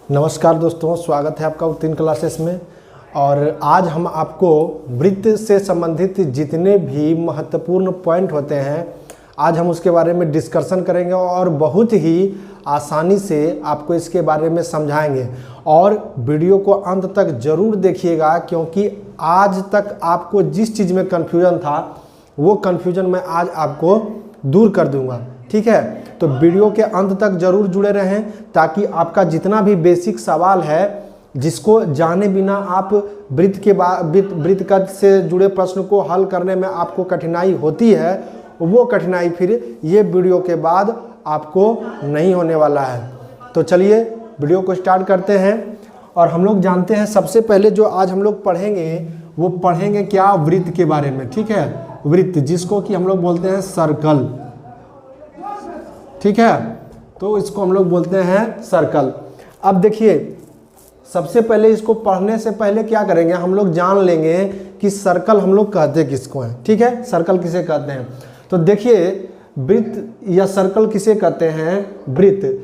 नमस्कार दोस्तों, स्वागत है आपका उत्तीर्ण क्लासेस में। और आज हम आपको वृत्त से संबंधित जितने भी महत्वपूर्ण पॉइंट होते हैं आज हम उसके बारे में डिस्कशन करेंगे और बहुत ही आसानी से आपको इसके बारे में समझाएंगे। और वीडियो को अंत तक ज़रूर देखिएगा, क्योंकि आज तक आपको जिस चीज़ में कन्फ्यूजन था वो कन्फ्यूजन मैं आज आपको दूर कर दूंगा। ठीक है, तो वीडियो के अंत तक जरूर जुड़े रहें ताकि आपका जितना भी बेसिक सवाल है जिसको जाने बिना आप वृत्त से जुड़े प्रश्न को हल करने में आपको कठिनाई होती है, वो कठिनाई फिर ये वीडियो के बाद आपको नहीं होने वाला है। तो चलिए वीडियो को स्टार्ट करते हैं। और हम लोग जानते हैं सबसे पहले जो आज हम लोग पढ़ेंगे वो पढ़ेंगे क्या, वृत्त के बारे में। ठीक है, वृत्त जिसको कि हम लोग बोलते हैं सर्कल। ठीक है, तो इसको हम लोग बोलते हैं सर्कल। अब देखिए, सबसे पहले इसको पढ़ने से पहले क्या करेंगे, हम लोग जान लेंगे कि सर्कल हम लोग कहते किसको हैं। ठीक है, सर्कल किसे कहते हैं। तो देखिए, वृत्त या सर्कल किसे कहते हैं। वृत्त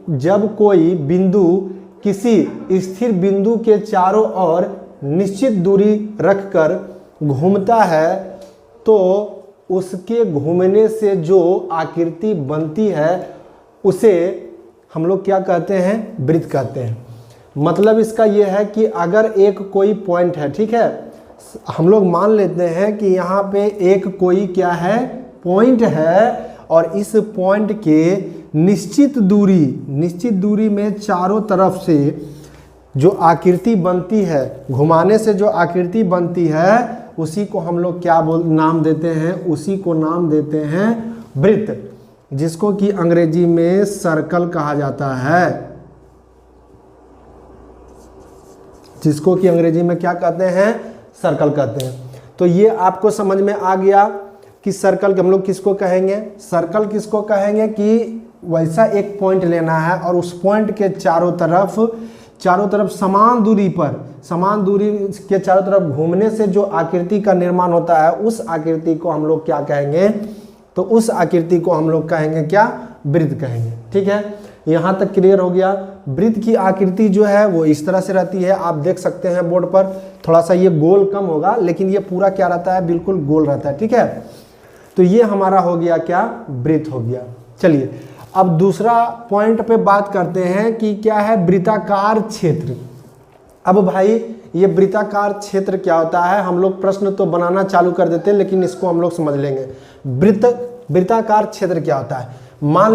जब कोई बिंदु किसी स्थिर बिंदु के चारों ओर निश्चित दूरी रखकर घूमता है तो उसके घूमने से जो आकृति बनती है उसे हम लोग क्या कहते हैं, वृत्त कहते हैं। मतलब इसका यह है कि अगर एक कोई पॉइंट है, ठीक है, हम लोग मान लेते हैं कि यहाँ पे एक कोई क्या है, पॉइंट है, और इस पॉइंट के निश्चित दूरी में चारों तरफ से जो आकृति बनती है, घुमाने से जो आकृति बनती है उसी को हम लोग क्या नाम देते हैं, उसी को नाम देते हैं वृत्त, जिसको कि अंग्रेजी में सर्कल कहा जाता है। जिसको कि अंग्रेजी में क्या कहते हैं, सर्कल कहते हैं। तो ये आपको समझ में आ गया कि सर्कल हम लोग किसको कहेंगे। सर्कल किसको कहेंगे कि वैसा एक पॉइंट लेना है और उस पॉइंट के चारों तरफ समान दूरी के चारों तरफ घूमने से जो आकृति का निर्माण होता है उस आकृति को हम लोग क्या कहेंगे, तो उस आकृति को हम लोग कहेंगे क्या, वृत्त कहेंगे। ठीक है, यहाँ तक क्लियर हो गया। वृत्त की आकृति जो है वो इस तरह से रहती है, आप देख सकते हैं बोर्ड पर। थोड़ा सा ये गोल कम होगा लेकिन ये पूरा क्या रहता है, बिल्कुल गोल रहता है। ठीक है, तो ये हमारा हो गया क्या, वृत्त हो गया। चलिए अब दूसरा पॉइंट पे बात करते हैं कि क्या है, वृत्ताकार क्षेत्र। अब भाई ये वृत्ताकार क्षेत्र क्या होता है, हम लोग प्रश्न तो बनाना चालू कर देते हैं लेकिन इसको हम लोग समझ लेंगे। वृत्ताकार क्षेत्र क्या होता है। मान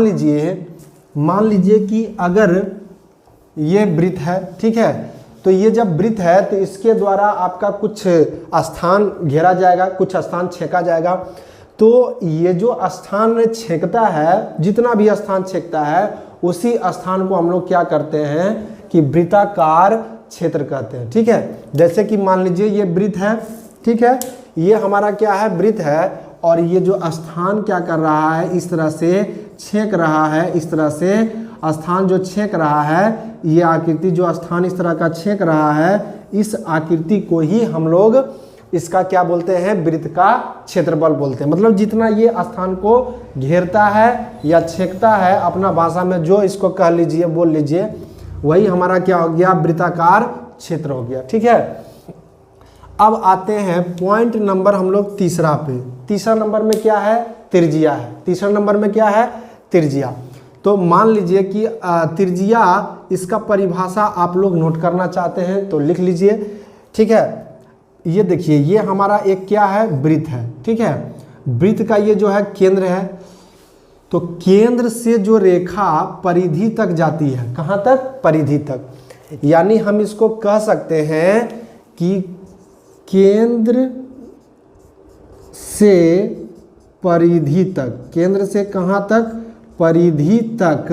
लीजिए कि अगर ये वृत्त है, ठीक है, तो ये जब वृत्त है तो इसके द्वारा आपका कुछ स्थान घेरा जाएगा, कुछ स्थान छेका जाएगा। तो ये जो स्थान छेकता है, जितना भी स्थान छेकता है उसी स्थान को हम लोग क्या करते हैं कि वृत्ताकार क्षेत्र कहते हैं। ठीक है, जैसे कि मान लीजिए ये वृत्त है, ठीक है, ये हमारा क्या है, वृत्त है, और ये जो स्थान क्या कर रहा है, इस तरह से छेक रहा है। इस तरह से स्थान जो छेक रहा है, ये आकृति जो स्थान इस तरह का छेक रहा है, इस आकृति को ही हम लोग इसका क्या बोलते हैं, वृत्त का क्षेत्रफल बोलते हैं। मतलब जितना ये स्थान को घेरता है या छेकता है, अपना भाषा में जो इसको कह लीजिए, बोल लीजिए, वही हमारा क्या हो गया, वृत्ताकार क्षेत्र हो गया। ठीक है, अब आते हैं पॉइंट नंबर हम लोग तीसरा पे। तीसरा नंबर में क्या है, त्रिज्या है। तीसरा नंबर में क्या है, त्रिज्या। तो मान लीजिए कि त्रिज्या, इसका परिभाषा आप लोग नोट करना चाहते हैं तो लिख लीजिए। ठीक है, ये देखिए, ये हमारा एक क्या है, वृत्त है। ठीक है, वृत्त का ये जो है केंद्र है, तो केंद्र से जो रेखा परिधि तक जाती है, कहाँ तक, परिधि तक। यानी हम इसको कह सकते हैं कि केंद्र से परिधि तक, केंद्र से कहाँ तक, परिधि तक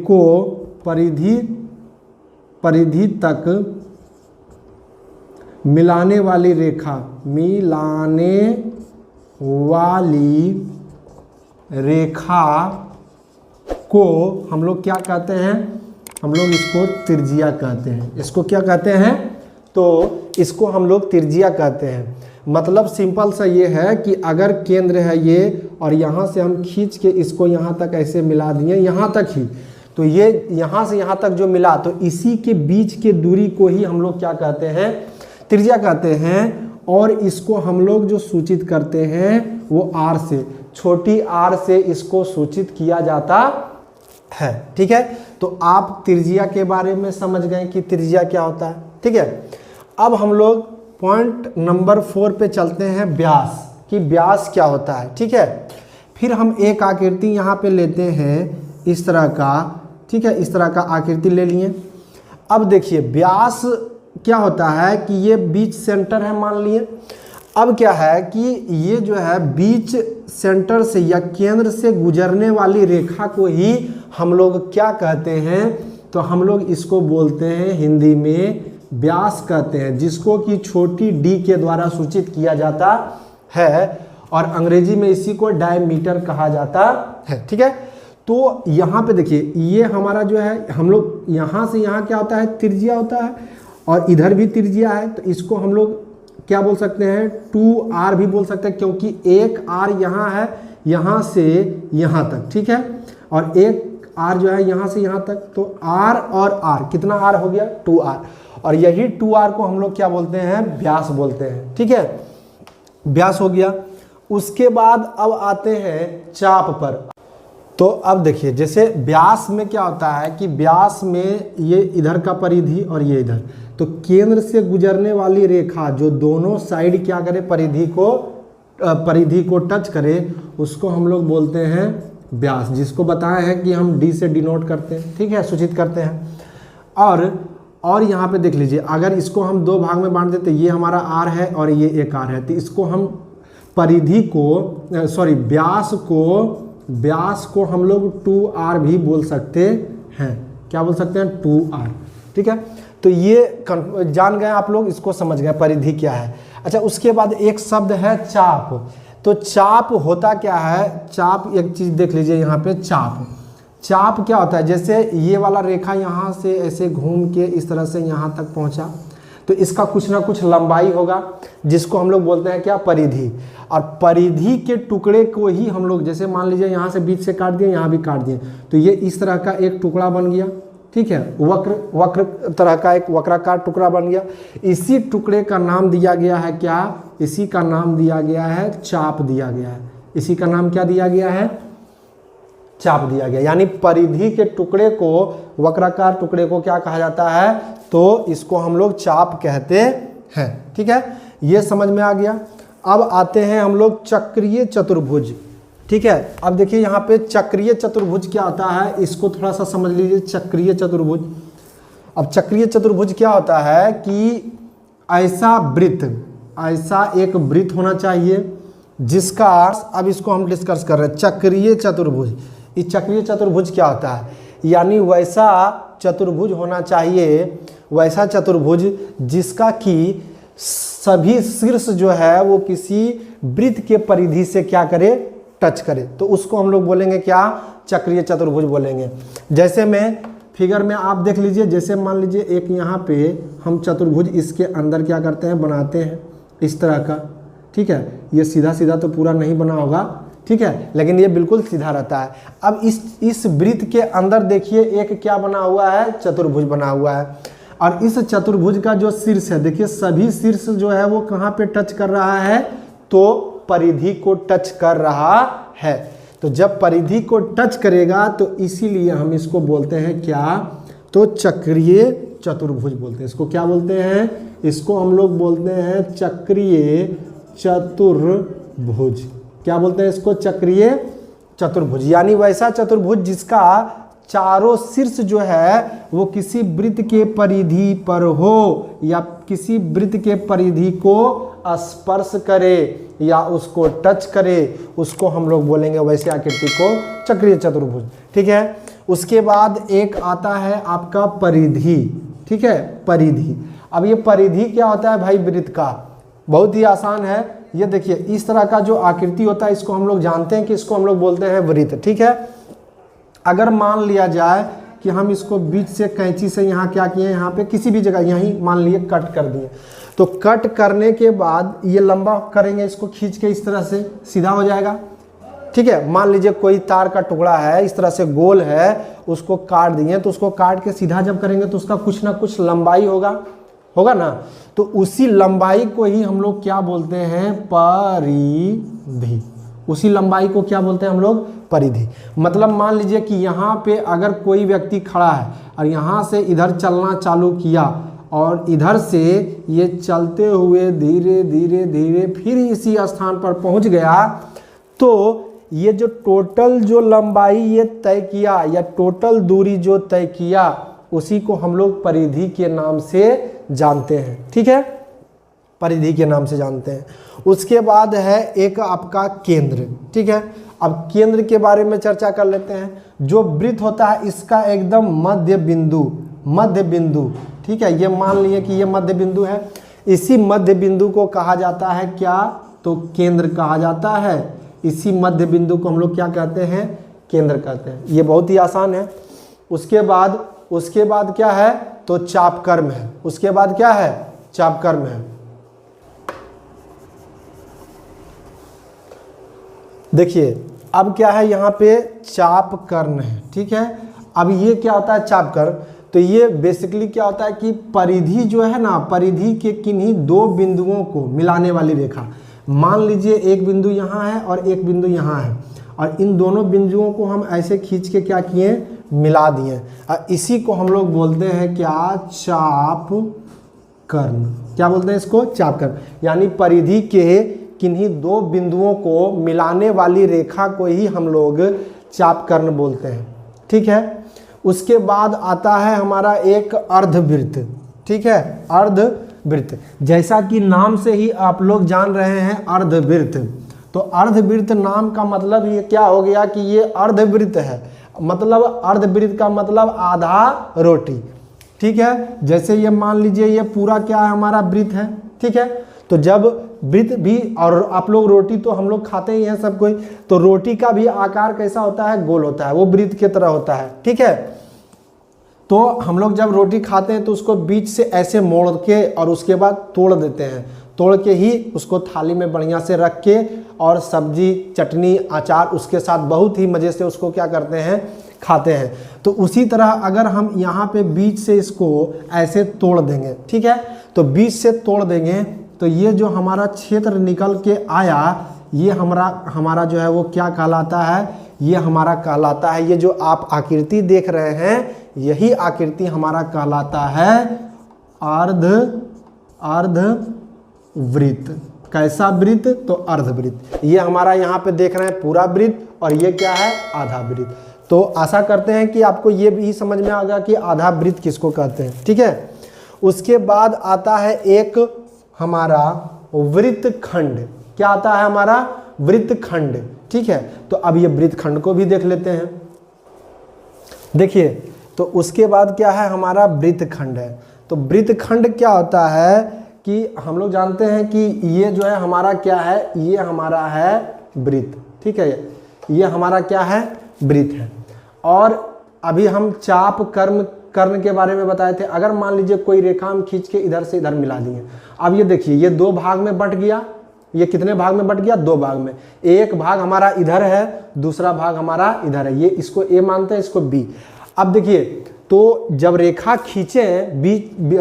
को परिधि तक मिलाने वाली रेखा को हम लोग क्या कहते हैं, हम लोग इसको त्रिज्या कहते हैं। इसको क्या कहते हैं, तो इसको हम लोग त्रिज्या कहते हैं। मतलब सिंपल सा ये है कि अगर केंद्र है ये और यहाँ से हम खींच के इसको यहाँ तक ऐसे मिला दिए, यहाँ तक ही, तो ये यहाँ से यहाँ तक जो मिला, तो इसी के बीच के दूरी को ही हम लोग क्या कहते हैं, त्रिज्या कहते हैं। और इसको हम लोग जो सूचित करते हैं वो r से, छोटी r से इसको सूचित किया जाता है। ठीक है, तो आप त्रिज्या के बारे में समझ गए कि त्रिज्या क्या होता है। ठीक है, अब हम लोग पॉइंट नंबर 4 पे चलते हैं, व्यास, कि व्यास क्या होता है। ठीक है, फिर हम एक आकृति यहाँ पे लेते हैं इस तरह का। ठीक है, इस तरह का आकृति ले लिए। अब देखिए व्यास क्या होता है कि ये बीच सेंटर है मान लिए। अब क्या है कि ये जो है बीच सेंटर से या केंद्र से गुजरने वाली रेखा को ही हम लोग क्या कहते हैं, तो हम लोग इसको बोलते हैं हिंदी में व्यास कहते हैं, जिसको कि छोटी d के द्वारा सूचित किया जाता है और अंग्रेजी में इसी को डायमीटर कहा जाता है। ठीक है, तो यहाँ पे देखिए ये हमारा जो है, हम लोग यहाँ से यहाँ क्या होता है, त्रिज्या होता है, और इधर भी त्रिज्या है, तो इसको हम लोग क्या बोल सकते हैं, 2r भी बोल सकते हैं, क्योंकि एक r यहाँ है, यहाँ से यहाँ तक। ठीक है, और एक r जो है यहाँ से यहाँ तक, तो r और r कितना r हो गया, 2r, और यही 2r को हम लोग क्या बोलते हैं, व्यास बोलते हैं। ठीक है, व्यास हो गया। उसके बाद अब आते हैं चाप पर। तो अब देखिए जैसे व्यास में क्या होता है कि व्यास में ये इधर का परिधि और ये इधर, तो केंद्र से गुजरने वाली रेखा जो दोनों साइड क्या करे, परिधि को टच करे, उसको हम लोग बोलते हैं व्यास, जिसको बताया है कि हम d से डिनोट करते हैं। ठीक है, सूचित करते हैं। और यहाँ पे देख लीजिए, अगर इसको हम दो भाग में बांट देते, ये हमारा r है और ये एक r है, तो इसको हम परिधि को व्यास को हम लोग 2r भी बोल सकते हैं। क्या बोल सकते हैं, 2r। ठीक है, तो ये जान गए आप लोग, इसको समझ गए परिधि क्या है। अच्छा, उसके बाद एक शब्द है चाप। तो चाप होता क्या है, चाप एक चीज देख लीजिए यहाँ पे, चाप क्या होता है, जैसे ये वाला रेखा यहाँ से ऐसे घूम के इस तरह से यहाँ तक पहुँचा, तो इसका कुछ ना कुछ लंबाई होगा, जिसको हम लोग बोलते हैं क्या, परिधि। और परिधि के टुकड़े को ही हम लोग, जैसे मान लीजिए यहाँ से बीच से काट दिए, यहाँ भी काट दिए, तो ये इस तरह का एक टुकड़ा बन गया। ठीक है, वक्र तरह का एक वक्राकार टुकड़ा बन गया। इसी टुकड़े का नाम दिया गया है क्या, इसी का नाम दिया गया है चाप दिया गया है। इसी का नाम क्या दिया गया है, चाप दिया गया। यानी परिधि के टुकड़े को, वक्राकार टुकड़े को क्या कहा जाता है, तो इसको हम लोग चाप कहते हैं। ठीक है, ये समझ में आ गया। अब आते हैं हम लोग चक्रीय चतुर्भुज। ठीक है, अब देखिए यहाँ पे चक्रीय चतुर्भुज क्या होता है, इसको थोड़ा सा समझ लीजिए। चक्रीय चतुर्भुज, अब चक्रीय चतुर्भुज क्या होता है कि ऐसा एक वृत्त होना चाहिए जिसका, अब इसको हम डिस्कस कर रहे हैं, चक्रीय चतुर्भुज। इस चक्रीय चतुर्भुज क्या होता है, यानी वैसा चतुर्भुज होना चाहिए, वैसा चतुर्भुज जिसका कि सभी शीर्ष जो है वो किसी वृत्त के परिधि से क्या करे, टच करे, तो उसको हम लोग बोलेंगे क्या, चक्रीय चतुर्भुज बोलेंगे। जैसे में फिगर में आप देख लीजिए, जैसे मान लीजिए एक यहाँ पे हम चतुर्भुज इसके अंदर क्या करते हैं, बनाते हैं इस तरह का। ठीक है, ये सीधा सीधा तो पूरा नहीं बना होगा, ठीक है, लेकिन ये बिल्कुल सीधा रहता है। अब इस वृत्त के अंदर देखिए एक क्या बना हुआ है, चतुर्भुज बना हुआ है, और इस चतुर्भुज का जो शीर्ष है, देखिए सभी शीर्ष जो है वो कहाँ पे टच कर रहा है, तो परिधि को टच कर रहा है। तो जब परिधि को टच करेगा तो इसीलिए हम इसको बोलते हैं क्या, तो चक्रीय चतुर्भुज बोलते हैं। इसको क्या बोलते हैं, इसको हम लोग बोलते हैं चक्रीय चतुर्भुज। क्या बोलते हैं इसको, चक्रीय चतुर्भुज। यानी वैसा चतुर्भुज जिसका चारों शीर्ष जो है वो किसी वृत्त के परिधि पर हो, या किसी वृत्त के परिधि को स्पर्श करे या उसको टच करे, उसको हम लोग बोलेंगे वैसे आकृति को चक्रीय चतुर्भुज। ठीक है, उसके बाद एक आता है आपका परिधि। ठीक है, परिधि। अब ये परिधि क्या होता है भाई, वृत्त का, बहुत ही आसान है। ये देखिए इस तरह का जो आकृति होता है, इसको हम लोग जानते हैं कि इसको हम लोग बोलते हैं वृत्त। ठीक है, अगर मान लिया जाए कि हम इसको बीच से कैंची से यहाँ क्या किए, यहाँ पे किसी भी जगह यहीं मान लिए कट कर दिए। तो कट करने के बाद ये लंबा करेंगे, इसको खींच के इस तरह से सीधा हो जाएगा। ठीक है, मान लीजिए कोई तार का टुकड़ा है, इस तरह से गोल है, उसको काट दिए, तो उसको काट के सीधा जब करेंगे तो उसका कुछ ना कुछ लंबाई होगा ना। तो उसी लंबाई को ही हम लोग क्या बोलते हैं, परिधि। उसी लंबाई को क्या बोलते हैं हम लोग, परिधि। मतलब मान लीजिए कि यहाँ पे अगर कोई व्यक्ति खड़ा है और यहाँ से इधर चलना चालू किया और इधर से ये चलते हुए धीरे धीरे धीरे फिर इसी स्थान पर पहुँच गया, तो ये जो टोटल जो लंबाई ये तय किया या टोटल दूरी जो तय किया, उसी को हम लोग परिधि के नाम से जानते हैं। ठीक है, परिधि के नाम से जानते हैं। उसके बाद है एक आपका केंद्र। ठीक है, अब केंद्र के बारे में चर्चा कर लेते हैं। जो वृत्त होता है इसका एकदम मध्य बिंदु, ठीक है, ये मान लिए कि ये मध्य बिंदु है। इसी मध्य बिंदु को कहा जाता है क्या, तो केंद्र कहा जाता है। इसी मध्य बिंदु को हम लोग क्या कहते हैं, केंद्र कहते हैं। ये बहुत ही आसान है। उसके बाद क्या है, तो चापकर्म है। उसके बाद क्या है, चापकर्म है। देखिए अब क्या है, यहाँ पे चापकर्ण है। ठीक है, अब ये क्या होता है, चापकर्ण। तो ये बेसिकली क्या होता है कि परिधि जो है ना, परिधि के किन्हीं दो बिंदुओं को मिलाने वाली रेखा। मान लीजिए एक बिंदु यहाँ है और एक बिंदु यहाँ है, और इन दोनों बिंदुओं को हम ऐसे खींच के क्या किए, मिला दिए। और इसी को हम लोग बोलते हैं क्या, चापकर्ण। क्या बोलते हैं इसको, चापकर्ण। यानी परिधि के किन्हीं दो बिंदुओं को मिलाने वाली रेखा को ही हम लोग चापकर्ण बोलते हैं। ठीक है, उसके बाद आता है हमारा एक अर्धवृत्त। ठीक है, अर्धवृत्त, जैसा कि नाम से ही आप लोग जान रहे हैं अर्धवृत्त। तो अर्धवृत्त नाम का मतलब ये क्या हो गया कि ये अर्धवृत्त है। मतलब अर्धवृत्त का मतलब आधा रोटी। ठीक है, जैसे ये मान लीजिए ये पूरा क्या है, हमारा वृत्त है। ठीक है, तो जब वृत्त भी, और आप लोग रोटी तो हम लोग खाते ही हैं सब कोई, तो रोटी का भी आकार कैसा होता है, गोल होता है, वो वृत्त की तरह होता है। ठीक है, तो हम लोग जब रोटी खाते हैं तो उसको बीच से ऐसे मोड़ के और उसके बाद तोड़ देते हैं। तोड़ के ही उसको थाली में बढ़िया से रख के और सब्जी, चटनी, अचार उसके साथ बहुत ही मज़े से उसको क्या करते हैं, खाते हैं। तो उसी तरह अगर हम यहाँ पे बीच से इसको ऐसे तोड़ देंगे, ठीक है, तो बीच से तोड़ देंगे तो ये जो हमारा क्षेत्र निकल के आया, ये हमारा जो है वो क्या कहलाता है, ये हमारा कहलाता है, ये जो आप आकृति देख रहे हैं यही आकृति हमारा कहलाता है अर्धवृत्त। कैसा वृत्त, तो अर्धवृत्त। ये हमारा यहाँ पे देख रहे हैं पूरा वृत्त, और ये क्या है, आधा वृत्त। तो आशा करते हैं कि आपको ये भी समझ में आ गया कि आधा वृत्त किसको कहते हैं। ठीक है, उसके बाद आता है एक हमारा वृत्तखंड। क्या आता है, हमारा वृत्तखंड। ठीक है, तो अब ये वृत्तखंड को भी देख लेते हैं। देखिए, तो उसके बाद क्या है, हमारा वृत्तखंड है। तो वृत्तखंड क्या होता है कि हम लोग जानते हैं कि ये जो है हमारा क्या है, ये हमारा है वृत्त। ठीक है, ये हमारा क्या है, वृत्त है। और अभी हम कर्ण के बारे में बताए थे। अगर मान लीजिए कोई रेखा हम खींच के इधर से इधर मिला दिए, अब ये देखिए ये दो भाग में बट गया। ये कितने भाग में बट गया, दो भाग में। एक भाग हमारा इधर है, दूसरा भाग हमारा इधर है। ये इसको ए मानते हैं, इसको बी। अब देखिए, तो जब रेखा खींचे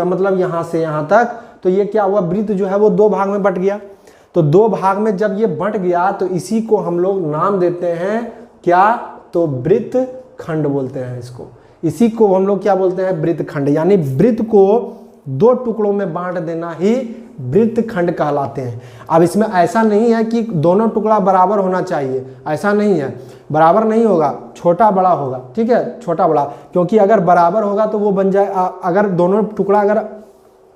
मतलब यहाँ से यहाँ तक, तो ये क्या हुआ, वृत्त जो है वो दो भाग में बट गया। तो दो भाग में जब ये बट गया तो इसी को हम लोग नाम देते हैं क्या, तो वृत्तखंड बोलते हैं इसको। इसी को हम लोग क्या बोलते हैं, वृत्तखंड। यानी वृत्त को दो टुकड़ों में बांट देना ही वृत्तखंड कहलाते हैं। अब इसमें ऐसा नहीं है कि दोनों टुकड़ा बराबर होना चाहिए, ऐसा नहीं है, बराबर नहीं होगा, छोटा बड़ा होगा। ठीक है, छोटा बड़ा, क्योंकि अगर बराबर होगा तो वो बन जाए, अगर दोनों टुकड़ा अगर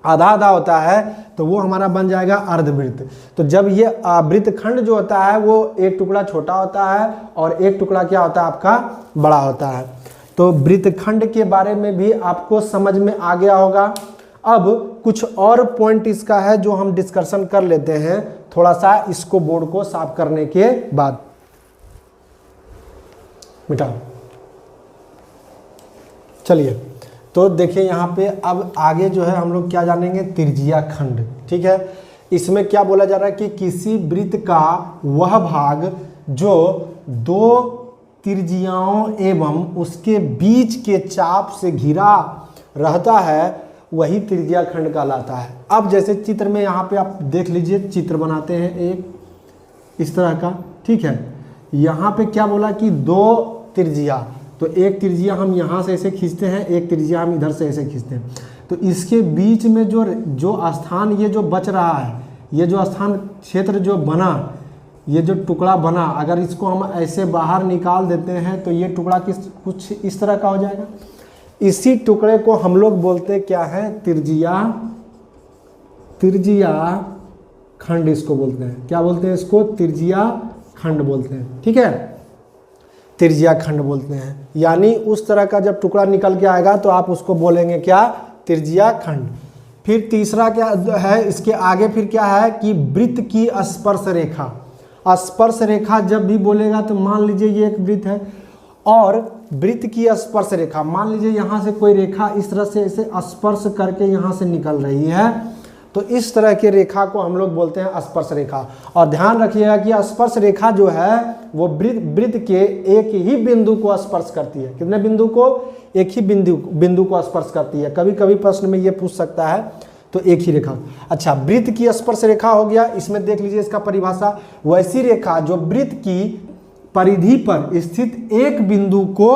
आधा आधा होता है तो वो हमारा बन जाएगा अर्धवृत्त। तो जब ये वृत्तखंड जो होता है वो एक टुकड़ा छोटा होता है और एक टुकड़ा क्या होता है, आपका बड़ा होता है। तो वृत्तखंड के बारे में भी आपको समझ में आ गया होगा। अब कुछ और पॉइंट इसका है जो हम डिस्कशन कर लेते हैं थोड़ा सा इसको बोर्ड को साफ करने के बाद। मिटाओ। चलिए तो देखिए यहाँ पे अब आगे जो है हम लोग क्या जानेंगे, त्रिज्या खंड। ठीक है, इसमें क्या बोला जा रहा है कि किसी वृत्त का वह भाग जो दो त्रिज्याओं एवं उसके बीच के चाप से घिरा रहता है वही त्रिज्या खंड कहलाता है। अब जैसे चित्र में यहाँ पे आप देख लीजिए, चित्र बनाते हैं एक इस तरह का। ठीक है, यहाँ पे क्या बोला कि दो त्रिज्या, तो एक त्रिज्या हम यहाँ से ऐसे खींचते हैं, एक त्रिज्या हम इधर से ऐसे खींचते हैं, तो इसके बीच में जो स्थान ये जो बच रहा है, ये जो स्थान क्षेत्र जो बना, ये जो टुकड़ा बना, अगर इसको हम ऐसे बाहर निकाल देते हैं तो ये टुकड़ा कुछ इस तरह का हो जाएगा। इसी टुकड़े को हम लोग बोलते क्या है, त्रिज्या खंड इसको बोलते हैं। क्या बोलते हैं इसको, त्रिज्या खंड बोलते हैं। ठीक है, त्रिज्या खंड बोलते हैं। यानी उस तरह का जब टुकड़ा निकल के आएगा तो आप उसको बोलेंगे क्या, त्रिज्या खंड। फिर तीसरा क्या है, इसके आगे फिर क्या है कि वृत्त की स्पर्श रेखा। स्पर्श रेखा जब भी बोलेगा तो मान लीजिए ये एक वृत्त है और वृत्त की स्पर्श रेखा, मान लीजिए यहाँ से कोई रेखा इस तरह से ऐसे स्पर्श करके यहाँ से निकल रही है, तो इस तरह के रेखा को हम लोग बोलते हैं स्पर्श रेखा। और ध्यान रखिएगा कि स्पर्श रेखा जो है वो वृत्त के एक ही बिंदु को स्पर्श करती है। कितने बिंदु को, एक ही बिंदु को स्पर्श करती है। कभी कभी प्रश्न में ये पूछ सकता है, तो एक ही रेखा। अच्छा, वृत्त की स्पर्श रेखा हो गया, इसमें देख लीजिए इसका परिभाषा, वैसी रेखा जो वृत्त की परिधि पर स्थित एक बिंदु को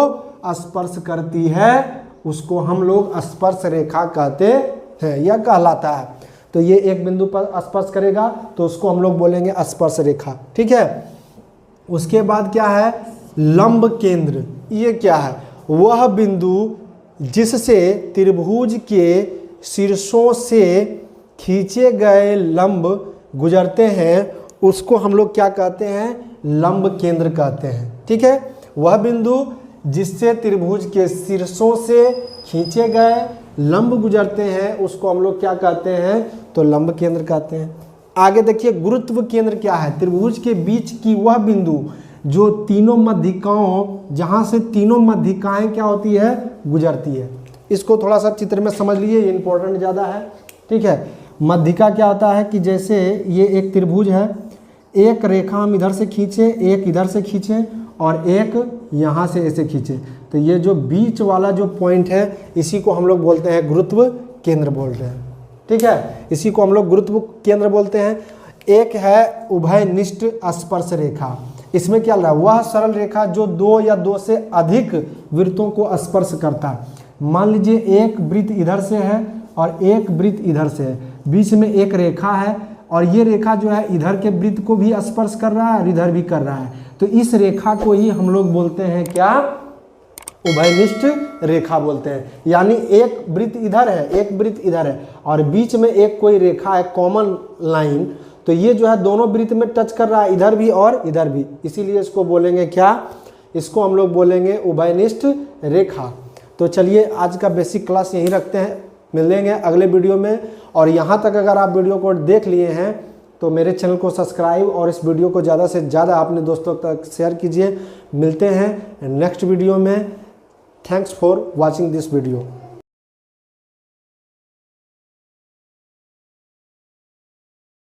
स्पर्श करती है उसको हम लोग स्पर्श रेखा कहते हैं, यह कहलाता है। तो ये एक बिंदु पर स्पर्श करेगा तो उसको हम लोग बोलेंगे स्पर्श रेखा। ठीक है, उसके बाद क्या है, लंब केंद्र। ये क्या है, वह बिंदु जिससे त्रिभुज के शीर्षों से खींचे गए लंब गुजरते हैं उसको हम लोग क्या कहते हैं, लंब केंद्र कहते हैं। ठीक है, वह बिंदु जिससे त्रिभुज के शीर्षों से खींचे गए लंब गुजरते हैं उसको हम लोग क्या कहते हैं, तो लंब केंद्र कहते हैं। आगे देखिए, गुरुत्व केंद्र क्या है, त्रिभुज के बीच की वह बिंदु जो तीनों मध्यिकाओं, जहां से तीनों मध्यिकाएं क्या होती है, गुजरती है। इसको थोड़ा सा चित्र में समझ लीजिए, ये इंपॉर्टेंट ज़्यादा है। ठीक है, मध्यिका क्या होता है कि जैसे ये एक त्रिभुज है, एक रेखा हम इधर से खींचे, एक इधर से खींचे और एक यहाँ से ऐसे खींचे, तो ये जो बीच वाला जो पॉइंट है इसी को हम लोग बोलते हैं गुरुत्व केंद्र बोलते हैं। ठीक है, इसी को हम लोग गुरुत्व केंद्र बोलते हैं। एक है उभयनिष्ठ स्पर्श रेखा। इसमें क्या रहा, वह सरल रेखा जो दो या दो से अधिक वृत्तों को स्पर्श करता है। मान लीजिए एक वृत्त इधर से है और एक वृत्त इधर से है, बीच में एक रेखा है और ये रेखा जो है इधर के वृत्त को भी स्पर्श कर रहा है और इधर भी कर रहा है, तो इस रेखा को ही हम लोग बोलते हैं क्या, उभयनिष्ठ रेखा बोलते हैं। यानी एक वृत्त इधर है, एक वृत्त इधर है और बीच में एक कोई रेखा है, कॉमन लाइन, तो ये जो है दोनों वृत्त में टच कर रहा है, इधर भी और इधर भी, इसीलिए इसको बोलेंगे क्या, इसको हम लोग बोलेंगे उभयनिष्ठ रेखा। तो चलिए आज का बेसिक क्लास यहीं रखते हैं, मिलेंगे अगले वीडियो में। और यहाँ तक अगर आप वीडियो को देख लिए हैं तो मेरे चैनल को सब्सक्राइब और इस वीडियो को ज़्यादा से ज़्यादा अपने दोस्तों तक शेयर कीजिए। मिलते हैं नेक्स्ट वीडियो में। Thanks for watching this video.